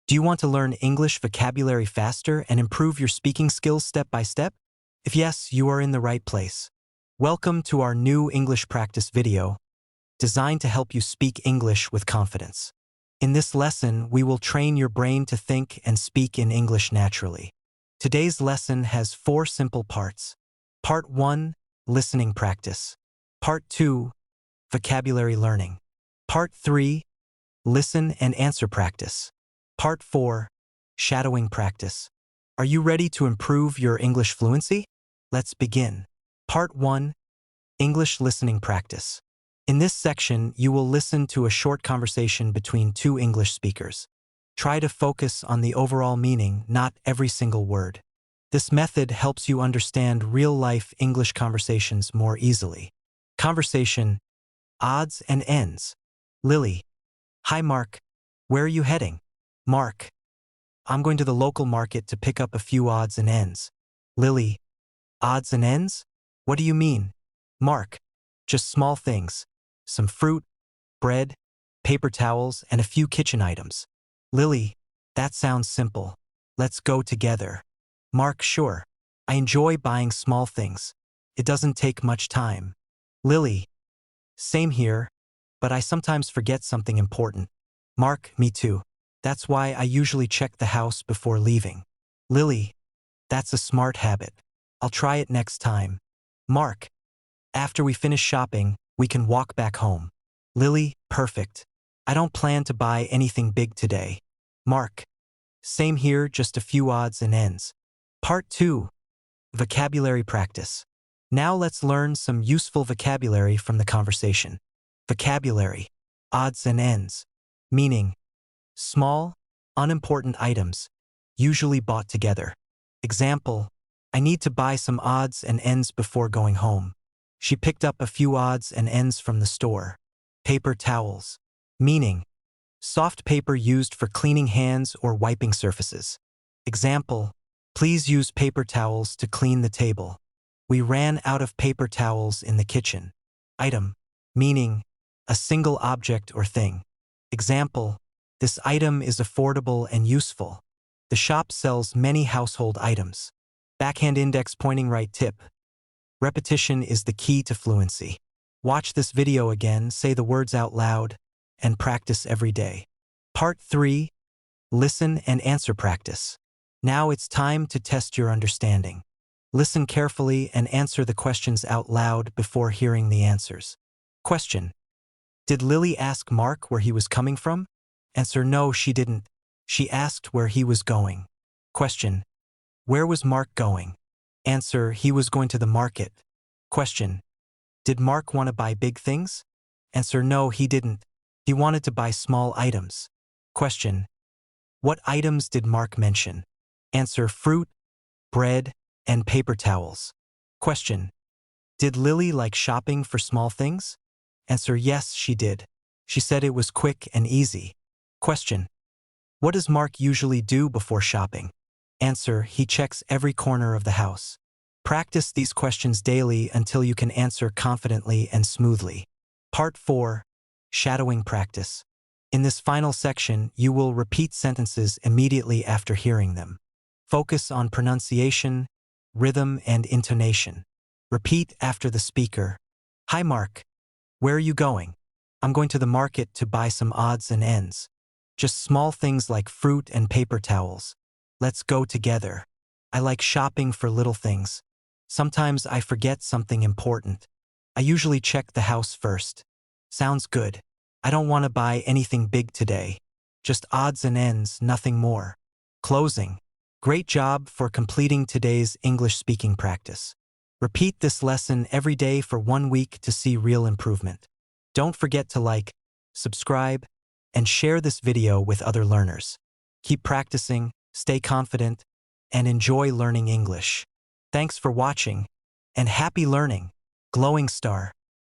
Do you want to learn English vocabulary faster and improve your speaking skills step by step? If yes, you are in the right place. Welcome to our new English practice video, designed to help you speak English with confidence. In this lesson, we will train your brain to think and speak in English naturally. Today's lesson has 4 simple parts. Part 1, listening practice. Part 2, vocabulary learning. Part 3, listen and answer practice. Part 4, shadowing practice. Are you ready to improve your English fluency? Let's begin. Part 1, English listening practice. In this section, you will listen to a short conversation between 2 English speakers. Try to focus on the overall meaning, not every single word. This method helps you understand real-life English conversations more easily. Conversation, odds and ends. Lily: Hi Mark, where are you heading? Mark: I'm going to the local market to pick up a few odds and ends. Lily: Odds and ends? What do you mean? Mark: Just small things. Some fruit, bread, paper towels, and a few kitchen items. Lily: That sounds simple. Let's go together. Mark: Sure. I enjoy buying small things. It doesn't take much time. Lily: Same here, but I sometimes forget something important. Mark: Me too. That's why I usually check the house before leaving. Lily: That's a smart habit. I'll try it next time. Mark: After we finish shopping, we can walk back home. Lily: Perfect. I don't plan to buy anything big today. Mark: Same here, just a few odds and ends. Part 2, vocabulary practice. Now let's learn some useful vocabulary from the conversation. Vocabulary, odds and ends. Meaning, small, unimportant items, usually bought together. Example: I need to buy some odds and ends before going home. She picked up a few odds and ends from the store. Paper towels. Meaning, soft paper used for cleaning hands or wiping surfaces. Example: Please use paper towels to clean the table. We ran out of paper towels in the kitchen. Item. Meaning, a single object or thing. Example: This item is affordable and useful. The shop sells many household items. Backhand index pointing right tip. Repetition is the key to fluency. Watch this video again, say the words out loud, and practice every day. Part 3, listen and answer practice. Now it's time to test your understanding. Listen carefully and answer the questions out loud before hearing the answers. Question: Did Lily ask Mark where he was coming from? Answer: No, she didn't. She asked where he was going. Question: Where was Mark going? Answer: He was going to the market. Question: Did Mark want to buy big things? Answer: No, he didn't. He wanted to buy small items. Question: What items did Mark mention? Answer: Fruit, bread, and paper towels. Question: Did Lily like shopping for small things? Answer: Yes, she did. She said it was quick and easy. Question: What does Mark usually do before shopping? Answer: He checks every corner of the house. Practice these questions daily until you can answer confidently and smoothly. Part 4, shadowing practice. In this final section, you will repeat sentences immediately after hearing them. Focus on pronunciation, rhythm, and intonation. Repeat after the speaker. Hi Mark, where are you going? I'm going to the market to buy some odds and ends. Just small things like fruit and paper towels. Let's go together. I like shopping for little things. Sometimes I forget something important. I usually check the house first. Sounds good. I don't want to buy anything big today. Just odds and ends, nothing more. Closing. Great job for completing today's English speaking practice. Repeat this lesson every day for 1 week to see real improvement. Don't forget to like, subscribe, and share this video with other learners. Keep practicing, stay confident, and enjoy learning English. Thanks for watching, and happy learning, Glowing Star.